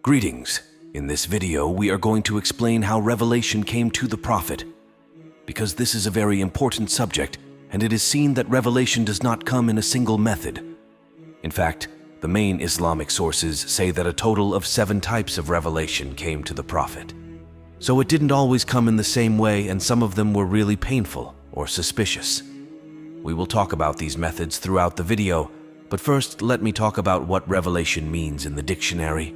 Greetings. In this video, we are going to explain how revelation came to the Prophet. Because this is a very important subject, and it is seen that revelation does not come in a single method. In fact, the main Islamic sources say that a total of 7 types of revelation came to the Prophet. So it didn't always come in the same way, and some of them were really painful or suspicious. We will talk about these methods throughout the video, but first let me talk about what revelation means in the dictionary.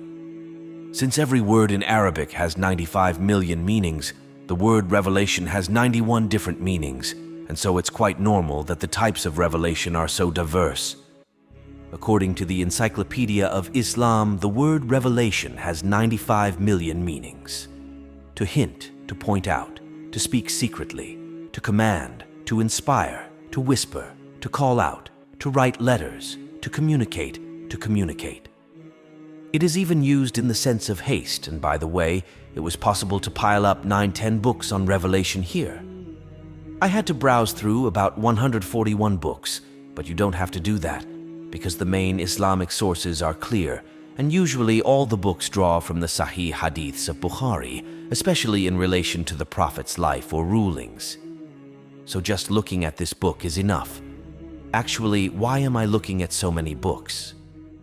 Since every word in Arabic has 95 million meanings, the word revelation has 91 different meanings, and so it's quite normal that the types of revelation are so diverse. According to the Encyclopedia of Islam, the word revelation has 95 million meanings. To hint, to point out, to speak secretly, to command, to inspire, to whisper, to call out, to write letters, to communicate, to communicate. It is even used in the sense of haste, and by the way, it was possible to pile up 9-10 books on revelation here. I had to browse through about 141 books, but you don't have to do that, because the main Islamic sources are clear, and usually all the books draw from the Sahih Hadiths of Bukhari, especially in relation to the Prophet's life or rulings. So just looking at this book is enough. Actually, why am I looking at so many books?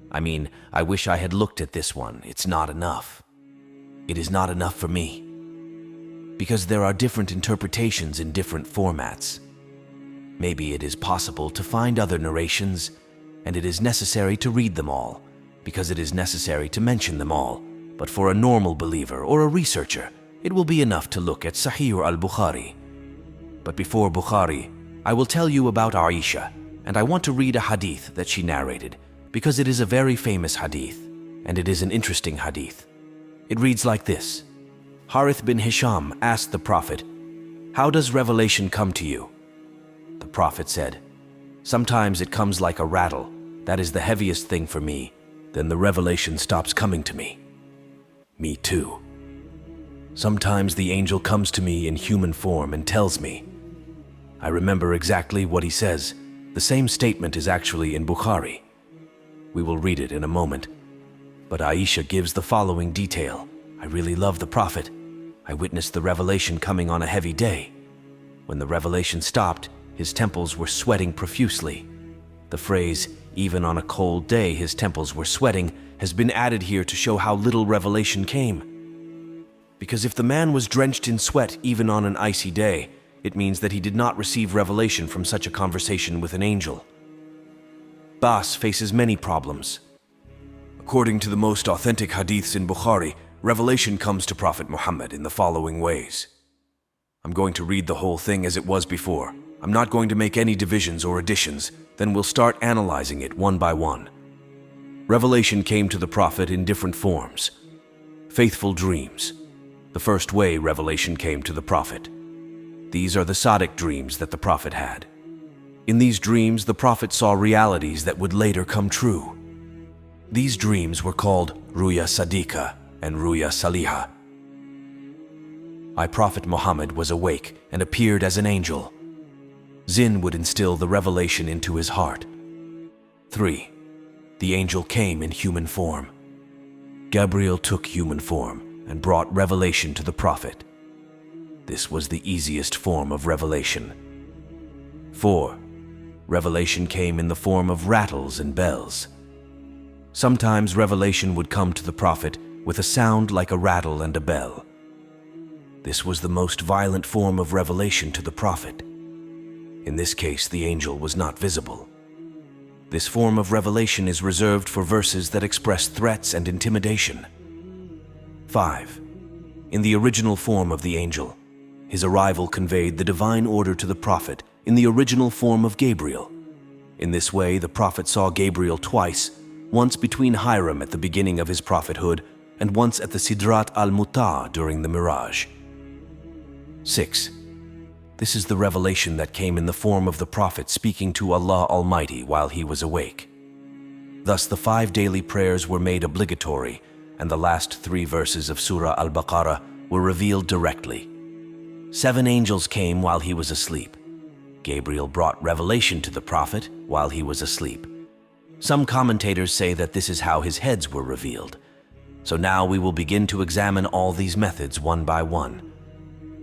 I mean, I wish I had looked at this one. It's not enough. It is not enough for me. Because there are different interpretations in different formats. Maybe it is possible to find other narrations, and it is necessary to read them all, because it is necessary to mention them all. But for a normal believer or a researcher, it will be enough to look at Sahih al-Bukhari. But before Bukhari, I will tell you about Aisha, and I want to read a hadith that she narrated, because it is a very famous hadith, and it is an interesting hadith. It reads like this. Harith bin Hisham asked the Prophet, "How does revelation come to you?" The Prophet said, "Sometimes it comes like a rattle. That is the heaviest thing for me. Then the revelation stops coming to me." Me too. Sometimes the angel comes to me in human form and tells me. I remember exactly what he says. The same statement is actually in Bukhari. We will read it in a moment. But Aisha gives the following detail. I really love the Prophet. I witnessed the revelation coming on a heavy day. When the revelation stopped, his temples were sweating profusely. The phrase, "even on a cold day his temples were sweating," has been added here to show how little revelation came. Because if the man was drenched in sweat even on an icy day, it means that he did not receive revelation from such a conversation with an angel. Bas faces many problems. According to the most authentic hadiths in Bukhari, revelation comes to Prophet Muhammad in the following ways. I'm going to read the whole thing as it was before. I'm not going to make any divisions or additions, then we'll start analyzing it one by one. Revelation came to the Prophet in different forms. Faithful dreams. The first way revelation came to the Prophet. These are the Sadiq dreams that the Prophet had. In these dreams, the Prophet saw realities that would later come true. These dreams were called Ruya Sadiqa and Ruya Saliha. Prophet Muhammad was awake and appeared as an angel. Jinn would instill the revelation into his heart. 3. The angel came in human form. Gabriel took human form and brought revelation to the Prophet. This was the easiest form of revelation. 4. Revelation came in the form of rattles and bells. Sometimes revelation would come to the Prophet with a sound like a rattle and a bell. This was the most violent form of revelation to the Prophet. In this case, the angel was not visible. This form of revelation is reserved for verses that express threats and intimidation. 5. In the original form of the angel, his arrival conveyed the divine order to the Prophet in the original form of Gabriel. In this way, the Prophet saw Gabriel twice, once between Hiram at the beginning of his prophethood, and once at the Sidrat al-Muntaha during the Miraj. 6. This is the revelation that came in the form of the Prophet speaking to Allah Almighty while he was awake. Thus, the 5 daily prayers were made obligatory, and the last 3 verses of Surah Al-Baqarah were revealed directly. 7 angels came while he was asleep. Gabriel brought revelation to the Prophet while he was asleep. Some commentators say that this is how his heads were revealed. So now we will begin to examine all these methods one by one.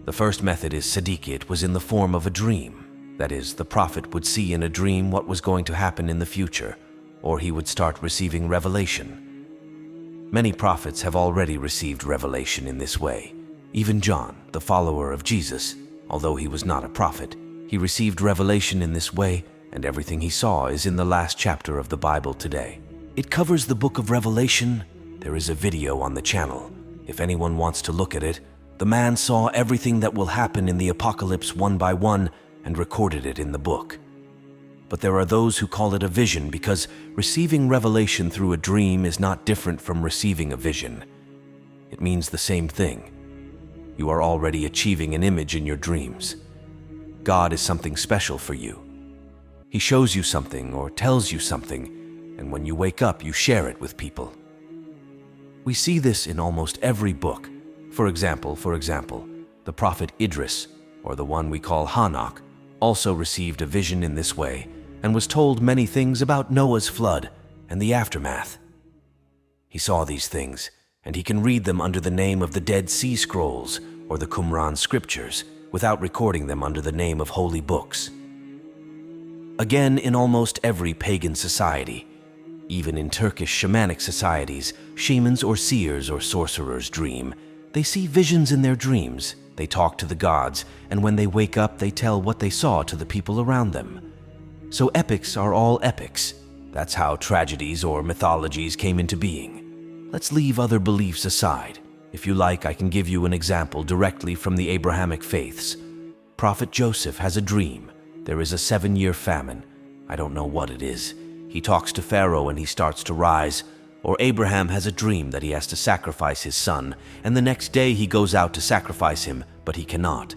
The first method is Siddiq. It was in the form of a dream. That is, the prophet would see in a dream what was going to happen in the future, or he would start receiving revelation. Many prophets have already received revelation in this way. Even John, the follower of Jesus, although he was not a prophet, he received revelation in this way, and everything he saw is in the last chapter of the Bible today. It covers the book of Revelation. There is a video on the channel. If anyone wants to look at it, the man saw everything that will happen in the apocalypse one by one and recorded it in the book. But there are those who call it a vision because receiving revelation through a dream is not different from receiving a vision. It means the same thing. You are already achieving an image in your dreams. God is something special for you. He shows you something or tells you something, and when you wake up, you share it with people. We see this in almost every book. For example, the prophet Idris, or the one we call Hanok, also received a vision in this way and was told many things about Noah's flood and the aftermath. He saw these things, and he can read them under the name of the Dead Sea Scrolls or the Qumran Scriptures without recording them under the name of holy books. Again, in almost every pagan society, even in Turkish shamanic societies, shamans or seers or sorcerers dream. They see visions in their dreams. They talk to the gods, and when they wake up, they tell what they saw to the people around them. So epics are all epics. That's how tragedies or mythologies came into being. Let's leave other beliefs aside. If you like, I can give you an example directly from the Abrahamic faiths. Prophet Joseph has a dream. There is a 7-year famine. I don't know what it is. He talks to Pharaoh and he starts to rise. Or Abraham has a dream that he has to sacrifice his son, and the next day he goes out to sacrifice him, but he cannot.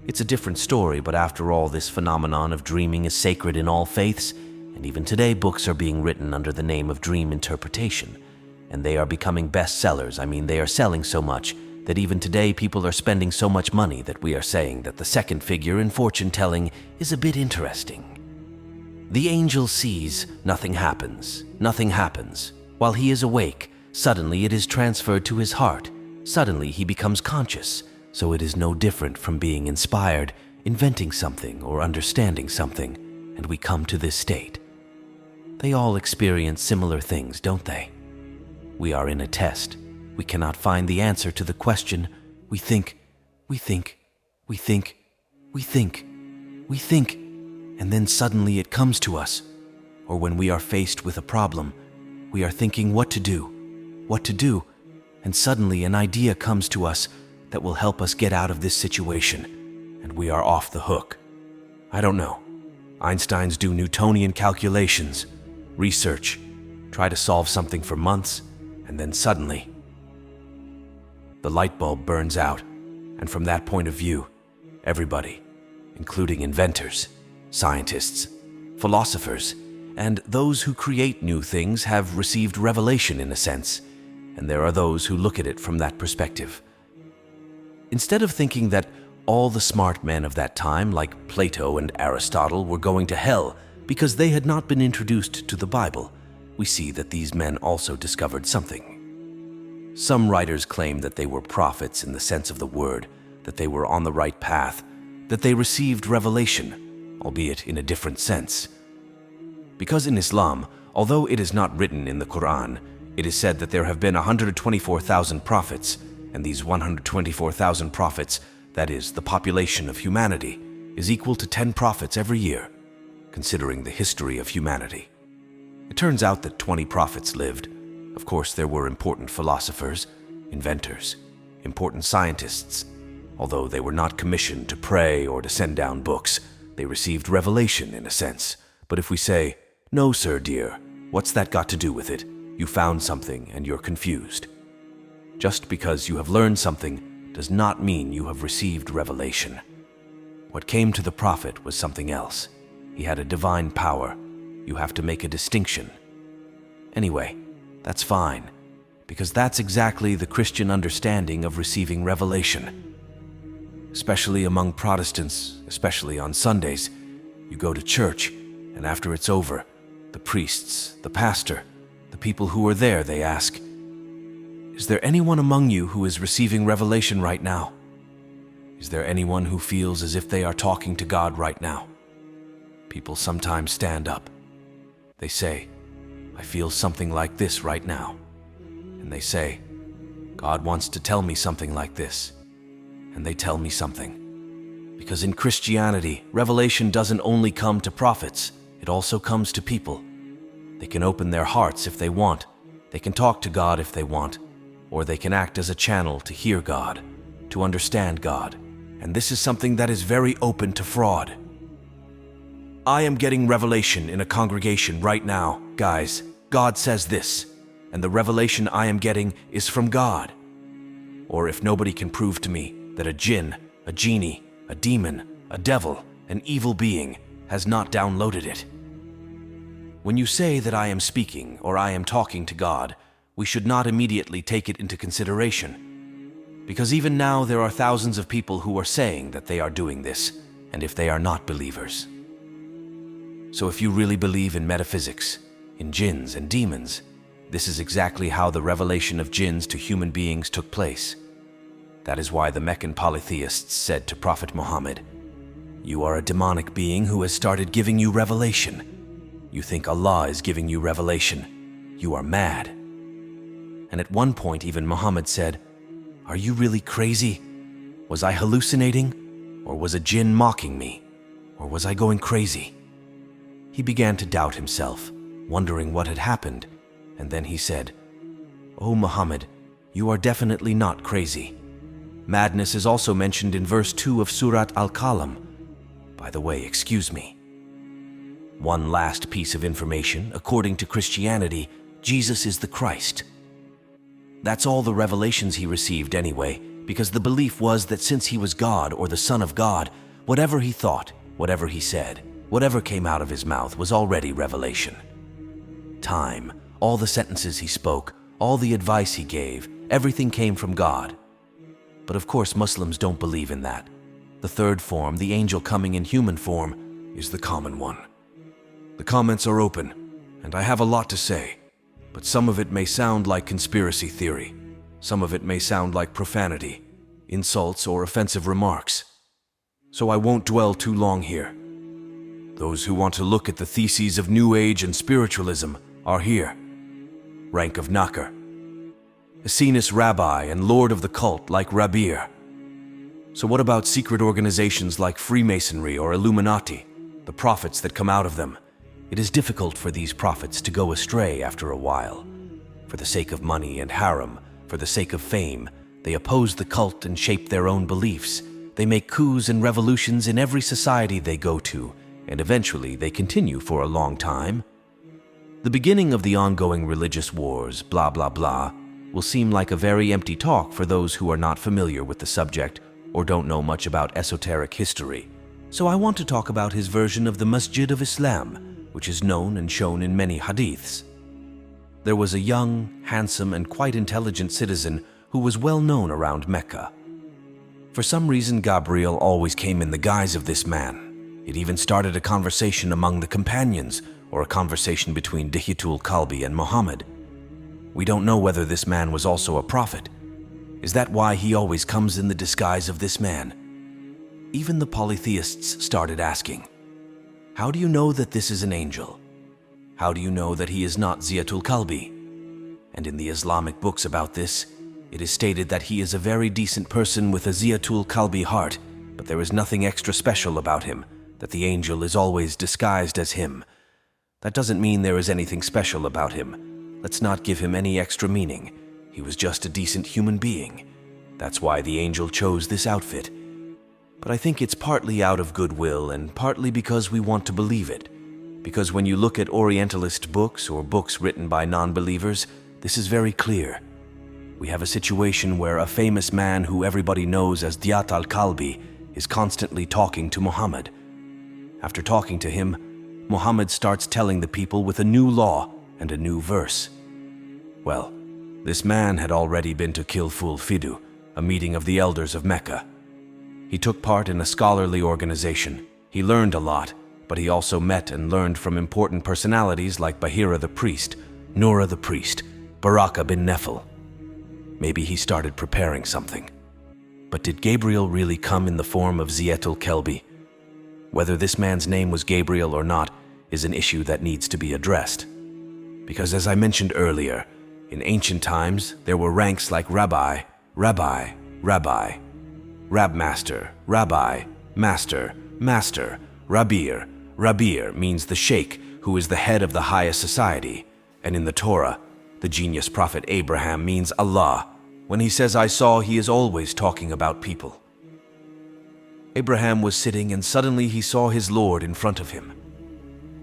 It's a different story, but after all, this phenomenon of dreaming is sacred in all faiths, and even today books are being written under the name of dream interpretation. And they are becoming bestsellers. I mean, they are selling so much that even today people are spending so much money that we are saying that the second figure in fortune-telling is a bit interesting. The angel sees, nothing happens. Nothing happens. While he is awake, suddenly it is transferred to his heart. Suddenly he becomes conscious, so it is no different from being inspired, inventing something or understanding something, and we come to this state. They all experience similar things, don't they? We are in a test. We cannot find the answer to the question. We think, and then suddenly it comes to us. Or when we are faced with a problem, we are thinking what to do, and suddenly an idea comes to us that will help us get out of this situation, and we are off the hook. I don't know. Einstein's do Newtonian calculations, research, try to solve something for months, and then suddenly, the light bulb burns out, and from that point of view, everybody, including inventors, scientists, philosophers, and those who create new things have received revelation in a sense, and there are those who look at it from that perspective. Instead of thinking that all the smart men of that time, like Plato and Aristotle, were going to hell because they had not been introduced to the Bible, we see that these men also discovered something. Some writers claim that they were prophets in the sense of the word, that they were on the right path, that they received revelation, albeit in a different sense. Because in Islam, although it is not written in the Quran, it is said that there have been 124,000 prophets, and these 124,000 prophets, that is, the population of humanity, is equal to 10 prophets every year, considering the history of humanity. It turns out that 20 prophets lived. Of course, there were important philosophers, inventors, important scientists. Although they were not commissioned to pray or to send down books, they received revelation in a sense. But if we say, "No, sir, dear, what's that got to do with it? You found something and you're confused." Just because you have learned something does not mean you have received revelation. What came to the prophet was something else. He had a divine power. You have to make a distinction. Anyway, that's fine, because that's exactly the Christian understanding of receiving revelation. Especially among Protestants, especially on Sundays, you go to church, and after it's over, the priests, the pastor, the people who are there, they ask, Is there anyone among you who is receiving revelation right now? Is there anyone who feels as if they are talking to God right now? People sometimes stand up. They say, I feel something like this right now. And they say, God wants to tell me something like this. And they tell me something. Because in Christianity, revelation doesn't only come to prophets, it also comes to people. They can open their hearts if they want. They can talk to God if they want. Or they can act as a channel to hear God, to understand God. And this is something that is very open to fraud. I am getting revelation in a congregation right now. Guys, God says this, and the revelation I am getting is from God. Or if nobody can prove to me that a jinn, a genie, a demon, a devil, an evil being has not downloaded it. When you say that I am speaking or I am talking to God, we should not immediately take it into consideration. Because even now there are thousands of people who are saying that they are doing this, and if they are not believers. So if you really believe in metaphysics, in jinns and demons, this is exactly how the revelation of jinns to human beings took place. That is why the Meccan polytheists said to Prophet Muhammad, "You are a demonic being who has started giving you revelation. You think Allah is giving you revelation. You are mad." And at one point even Muhammad said, "Are you really crazy? Was I hallucinating? Or was a jinn mocking me? Or was I going crazy?" He began to doubt himself, wondering what had happened, and then he said, "O Muhammad, you are definitely not crazy. Madness is also mentioned in verse 2 of Surat Al-Qalam. By the way, excuse me. One last piece of information, according to Christianity, Jesus is the Christ. That's all the revelations he received anyway, because the belief was that since he was God or the Son of God, whatever he thought, whatever he said, whatever came out of his mouth was already revelation. Time, all the sentences he spoke, all the advice he gave, everything came from God. But of course Muslims don't believe in that. The third form, the angel coming in human form, is the common one. The comments are open, and I have a lot to say, but some of it may sound like conspiracy theory. Some of it may sound like profanity, insults, or offensive remarks. So I won't dwell too long here. Those who want to look at the theses of New Age and spiritualism are here. Rank of Nakar, Essenis Rabbi and Lord of the Cult like Rabir. So what about secret organizations like Freemasonry or Illuminati, the prophets that come out of them? It is difficult for these prophets to go astray after a while. For the sake of money and harem, for the sake of fame, they oppose the cult and shape their own beliefs. They make coups and revolutions in every society they go to, and eventually they continue for a long time. The beginning of the ongoing religious wars, blah blah blah, will seem like a very empty talk for those who are not familiar with the subject or don't know much about esoteric history. So I want to talk about his version of the Masjid of Islam, which is known and shown in many hadiths. There was a young, handsome, and quite intelligent citizen who was well known around Mecca. For some reason, Gabriel always came in the guise of this man. It even started a conversation among the companions, or a conversation between Dihyatul Kalbi and Muhammad. We don't know whether this man was also a prophet. Is that why he always comes in the disguise of this man? Even the polytheists started asking, how do you know that this is an angel? How do you know that he is not Ziyatul Kalbi? And in the Islamic books about this, it is stated that he is a very decent person with a Ziyatul Kalbi heart, but there is nothing extra special about him, that the angel is always disguised as him. That doesn't mean there is anything special about him. Let's not give him any extra meaning. He was just a decent human being. That's why the angel chose this outfit. But I think it's partly out of goodwill and partly because we want to believe it. Because when you look at Orientalist books or books written by non-believers, this is very clear. We have a situation where a famous man who everybody knows as Diyat al-Kalbi is constantly talking to Muhammad. After talking to him, Muhammad starts telling the people with a new law and a new verse. Well, this man had already been to Khilful Fidu, a meeting of the elders of Mecca. He took part in a scholarly organization. He learned a lot, but he also met and learned from important personalities like Bahira the priest, Nura the priest, Baraka bin Nefel. Maybe he started preparing something. But did Gabriel really come in the form of Zietul Kelbi? Whether this man's name was Gabriel or not is an issue that needs to be addressed. Because as I mentioned earlier, in ancient times there were ranks like Rabbi, Rabbi, Rabbi, Rabmaster, Rabbi, Master, Master, Rabir. Rabir means the sheikh who is the head of the highest society, and in the Torah, the genius prophet Abraham means Allah. When he says, "I saw," he is always talking about people. Abraham was sitting and suddenly he saw his Lord in front of him.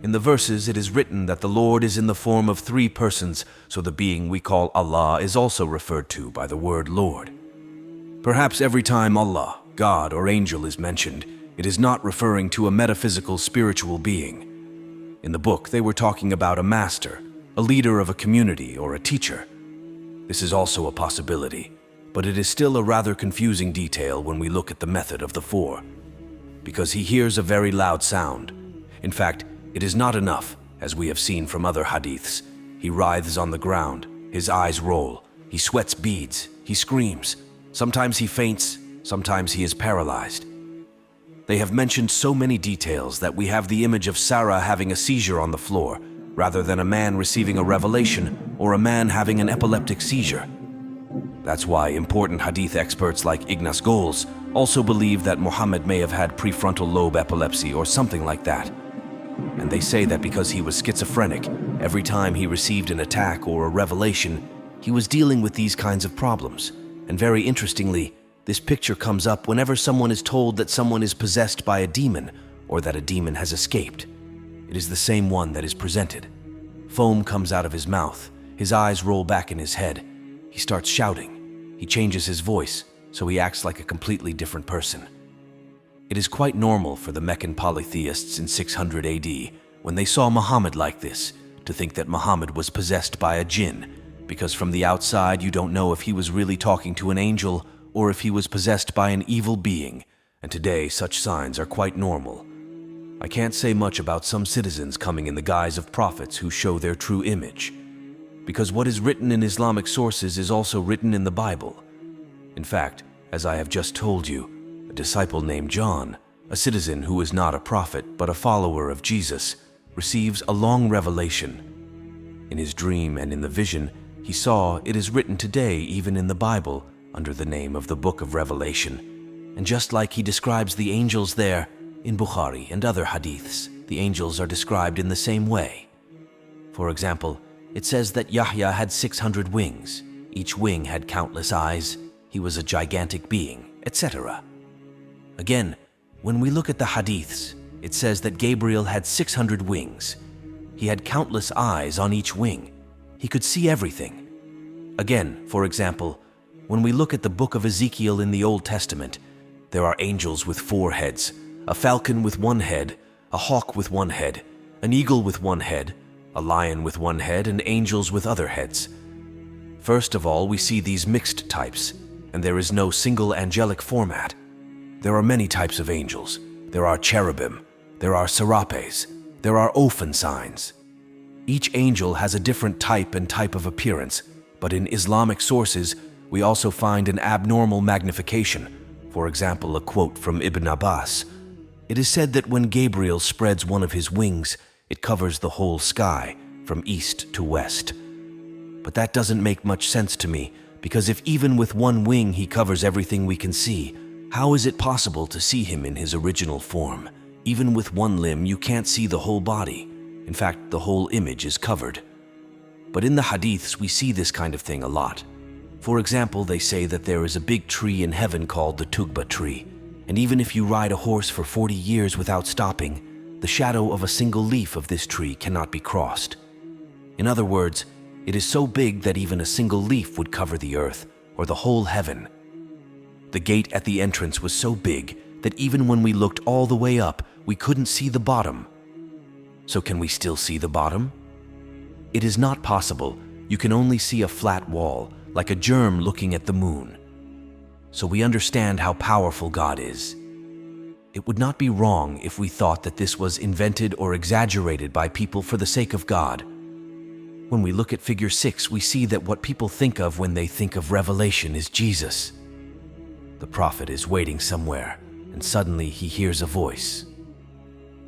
In the verses, it is written that the Lord is in the form of 3 persons, so the being we call Allah is also referred to by the word Lord. Perhaps every time Allah, God, or angel is mentioned, it is not referring to a metaphysical spiritual being. In the book, they were talking about a master, a leader of a community, or a teacher. This is also a possibility, but it is still a rather confusing detail when we look at the method of the 4. Because he hears a very loud sound. In fact, it is not enough, as we have seen from other hadiths. He writhes on the ground, his eyes roll, he sweats beads, he screams. Sometimes he faints, sometimes he is paralyzed. They have mentioned so many details that we have the image of Sarah having a seizure on the floor, rather than a man receiving a revelation or a man having an epileptic seizure. That's why important hadith experts like Ignace Goles also believe that Muhammad may have had prefrontal lobe epilepsy or something like that. And they say that because he was schizophrenic, every time he received an attack or a revelation, he was dealing with these kinds of problems. And very interestingly, this picture comes up whenever someone is told that someone is possessed by a demon or that a demon has escaped. It is the same one that is presented. Foam comes out of his mouth, his eyes roll back in his head. He starts shouting. He changes his voice, so he acts like a completely different person. It is quite normal for the Meccan polytheists in 600 AD, when they saw Muhammad like this, to think that Muhammad was possessed by a jinn, because from the outside you don't know if he was really talking to an angel or if he was possessed by an evil being, and today such signs are quite normal. I can't say much about some citizens coming in the guise of prophets who show their true image, because what is written in Islamic sources is also written in the Bible. In fact, as I have just told you, a disciple named John, a citizen who is not a prophet but a follower of Jesus, receives a long revelation. In his dream and in the vision, he saw it is written today even in the Bible under the name of the Book of Revelation. And just like he describes the angels there, in Bukhari and other hadiths, the angels are described in the same way. For example, it says that Yahya had 600 wings. Each wing had countless eyes. He was a gigantic being, etc. Again, when we look at the hadiths, it says that Gabriel had 600 wings. He had countless eyes on each wing. He could see everything. Again, for example, when we look at the book of Ezekiel in the Old Testament, there are angels with 4 heads, a falcon with 1 head, a hawk with 1 head, an eagle with 1 head, a lion with 1 head, and angels with other heads. First of all, we see these mixed types, and there is no single angelic format. There are many types of angels. There are cherubim, there are serapes, there are ophon signs. Each angel has a different type and type of appearance, but in Islamic sources, we also find an abnormal magnification. For example, a quote from Ibn Abbas. It is said that when Gabriel spreads one of his wings, it covers the whole sky, from east to west. But that doesn't make much sense to me, because if even with 1 wing he covers everything we can see, how is it possible to see him in his original form? Even with 1 limb, you can't see the whole body. In fact, the whole image is covered. But in the hadiths, we see this kind of thing a lot. For example, they say that there is a big tree in heaven called the Tugba tree, and even if you ride a horse for 40 years without stopping, the shadow of a single leaf of this tree cannot be crossed. In other words, it is so big that even a single leaf would cover the earth, or the whole heaven. The gate at the entrance was so big that even when we looked all the way up, we couldn't see the bottom. So can we still see the bottom? It is not possible. You can only see a flat wall, like a germ looking at the moon. So we understand how powerful God is. It would not be wrong if we thought that this was invented or exaggerated by people for the sake of God. When we look at figure 6, we see that what people think of when they think of revelation is Jesus. The prophet is waiting somewhere, and suddenly he hears a voice.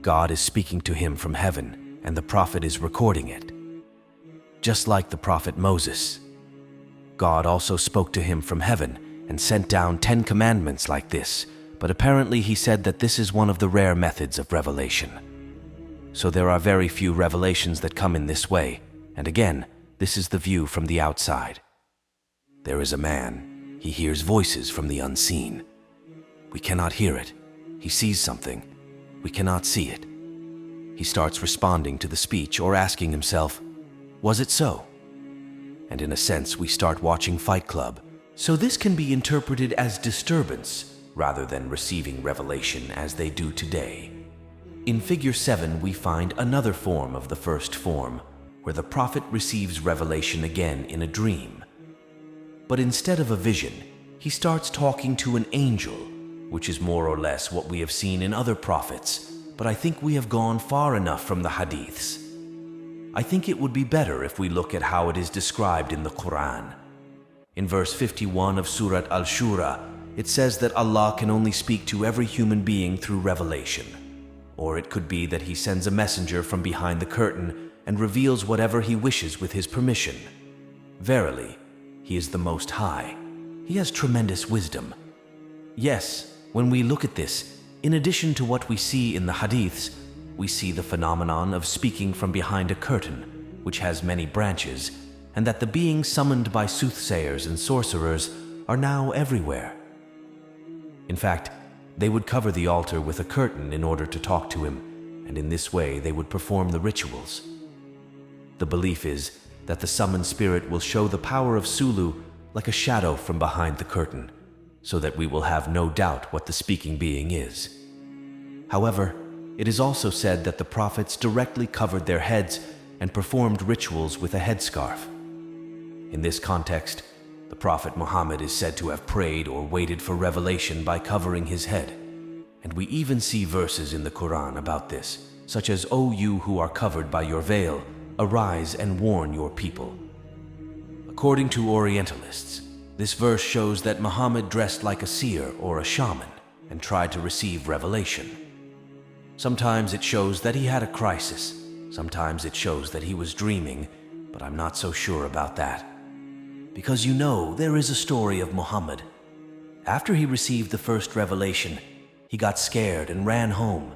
God is speaking to him from heaven, and the prophet is recording it. Just like the prophet Moses, God also spoke to him from heaven and sent down 10 commandments like this, but apparently he said that this is one of the rare methods of revelation. So there are very few revelations that come in this way, and again, this is the view from the outside. There is a man. He hears voices from the unseen. We cannot hear it. He sees something. We cannot see it. He starts responding to the speech or asking himself, was it so? And in a sense, we start watching Fight Club. So this can be interpreted as disturbance rather than receiving revelation as they do today. In figure 7, we find another form of the first form, where the prophet receives revelation again in a dream. But instead of a vision, he starts talking to an angel, which is more or less what we have seen in other prophets, but I think we have gone far enough from the hadiths. I think it would be better if we look at how it is described in the Quran. In verse 51 of Surat Al-Shura, it says that Allah can only speak to every human being through revelation. Or it could be that he sends a messenger from behind the curtain and reveals whatever he wishes with his permission. Verily, he is the Most High. He has tremendous wisdom. Yes, when we look at this, in addition to what we see in the hadiths, we see the phenomenon of speaking from behind a curtain, which has many branches, and that the beings summoned by soothsayers and sorcerers are now everywhere. In fact, they would cover the altar with a curtain in order to talk to him, and in this way they would perform the rituals. The belief is that the summoned spirit will show the power of Sulu like a shadow from behind the curtain, so that we will have no doubt what the speaking being is. However, it is also said that the prophets directly covered their heads and performed rituals with a headscarf. In this context, the Prophet Muhammad is said to have prayed or waited for revelation by covering his head. And we even see verses in the Quran about this, such as, "O you who are covered by your veil, arise and warn your people." According to Orientalists, this verse shows that Muhammad dressed like a seer or a shaman and tried to receive revelation. Sometimes it shows that he had a crisis. Sometimes it shows that he was dreaming, but I'm not so sure about that. Because you know, there is a story of Muhammad. After he received the first revelation, he got scared and ran home.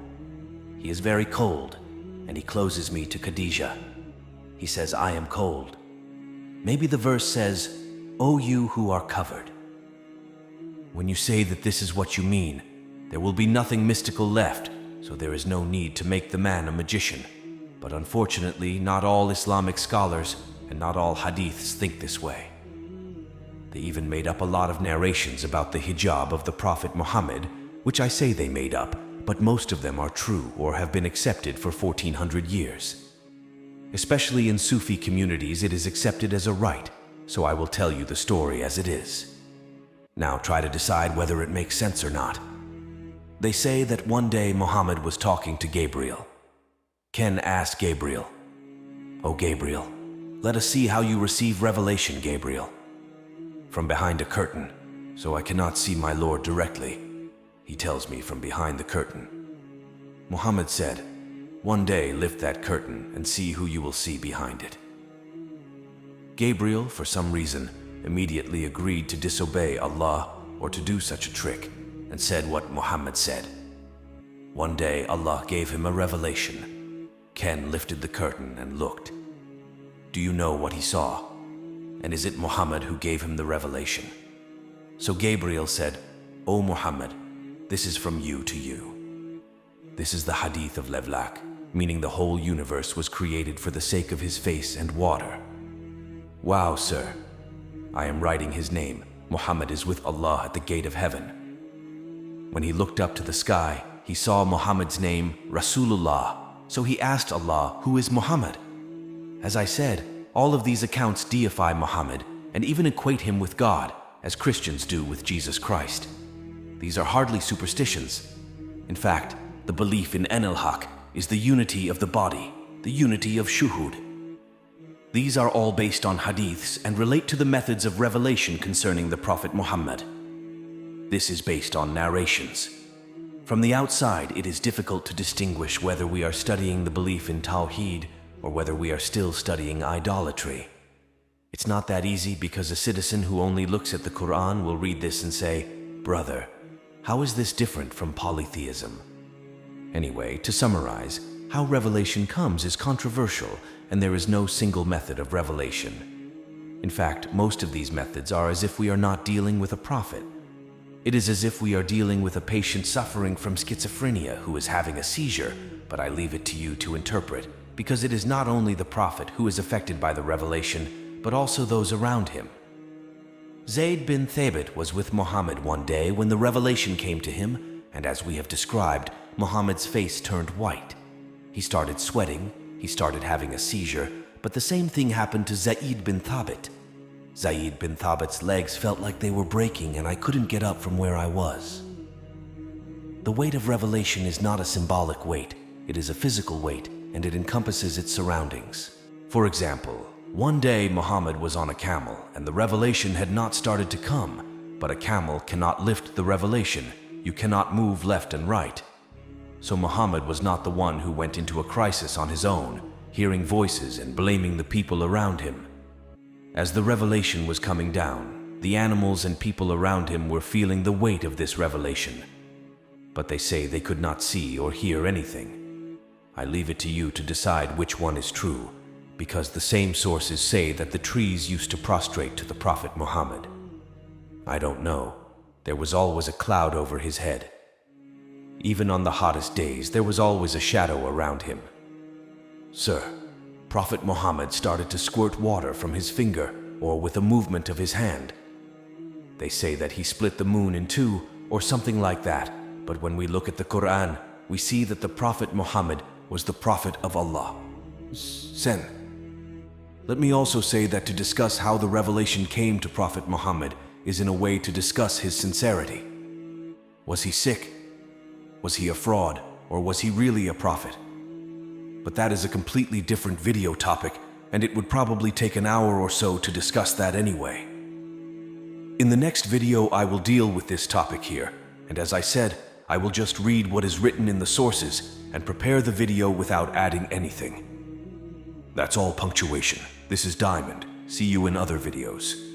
He is very cold, and he closes me to Khadijah. He says, "I am cold." Maybe the verse says, "O you who are covered." When you say that this is what you mean, there will be nothing mystical left, so there is no need to make the man a magician. But unfortunately, not all Islamic scholars and not all hadiths think this way. They even made up a lot of narrations about the hijab of the Prophet Muhammad, which I say they made up, but most of them are true or have been accepted for 1400 years. Especially in Sufi communities, it is accepted as a right, so I will tell you the story as it is. Now try to decide whether it makes sense or not. They say that one day Muhammad was talking to Gabriel. Ken asked Gabriel, "O Gabriel, let us see how you receive revelation, Gabriel." "From behind a curtain, so I cannot see my Lord directly. He tells me from behind the curtain." Muhammad said, "One day lift that curtain and see who you will see behind it." Gabriel, for some reason, immediately agreed to disobey Allah or to do such a trick, and said what Muhammad said. One day Allah gave him a revelation. Ken lifted the curtain and looked. Do you know what he saw? And is it Muhammad who gave him the revelation? So Gabriel said, "O Muhammad, this is from you to you." This is the hadith of Levlak, meaning the whole universe was created for the sake of his face and water. Wow, sir. I am writing his name. Muhammad is with Allah at the gate of heaven. When he looked up to the sky, he saw Muhammad's name, Rasulullah. So he asked Allah, "Who is Muhammad?" As I said, all of these accounts deify Muhammad and even equate him with God, as Christians do with Jesus Christ. These are hardly superstitions. In fact, the belief in Ain al-Haq is the unity of the body, the unity of Shuhud. These are all based on hadiths and relate to the methods of revelation concerning the Prophet Muhammad. This is based on narrations. From the outside, it is difficult to distinguish whether we are studying the belief in Tawheed or whether we are still studying idolatry. It's not that easy because a citizen who only looks at the Quran will read this and say, "Brother, how is this different from polytheism?" Anyway, to summarize, how revelation comes is controversial, and there is no single method of revelation. In fact, most of these methods are as if we are not dealing with a prophet. It is as if we are dealing with a patient suffering from schizophrenia who is having a seizure, but I leave it to you to interpret, because it is not only the prophet who is affected by the revelation, but also those around him. Zayd bin Thabit was with Muhammad one day when the revelation came to him, and as we have described, Muhammad's face turned white. He started sweating, he started having a seizure, but the same thing happened to Zayd bin Thabit. Zayd bin Thabit's legs felt like they were breaking and I couldn't get up from where I was. The weight of revelation is not a symbolic weight, it is a physical weight, and it encompasses its surroundings. For example, one day Muhammad was on a camel and the revelation had not started to come, but a camel cannot lift the revelation, you cannot move left and right. So Muhammad was not the one who went into a crisis on his own, hearing voices and blaming the people around him. As the revelation was coming down, the animals and people around him were feeling the weight of this revelation. But they say they could not see or hear anything. I leave it to you to decide which one is true, because the same sources say that the trees used to prostrate to the Prophet Muhammad. I don't know. There was always a cloud over his head. Even on the hottest days, there was always a shadow around him. Sir, Prophet Muhammad started to squirt water from his finger or with a movement of his hand. They say that he split the moon in two or something like that, but when we look at the Quran, we see that the Prophet Muhammad was the Prophet of Allah. Sen. Let me also say that to discuss how the revelation came to Prophet Muhammad is in a way to discuss his sincerity. Was he sick? Was he a fraud, or was he really a prophet? But that is a completely different video topic, and it would probably take an hour or so to discuss that anyway. In the next video, I will deal with this topic here, and as I said, I will just read what is written in the sources and prepare the video without adding anything. That's all punctuation. This is Diamond. See you in other videos.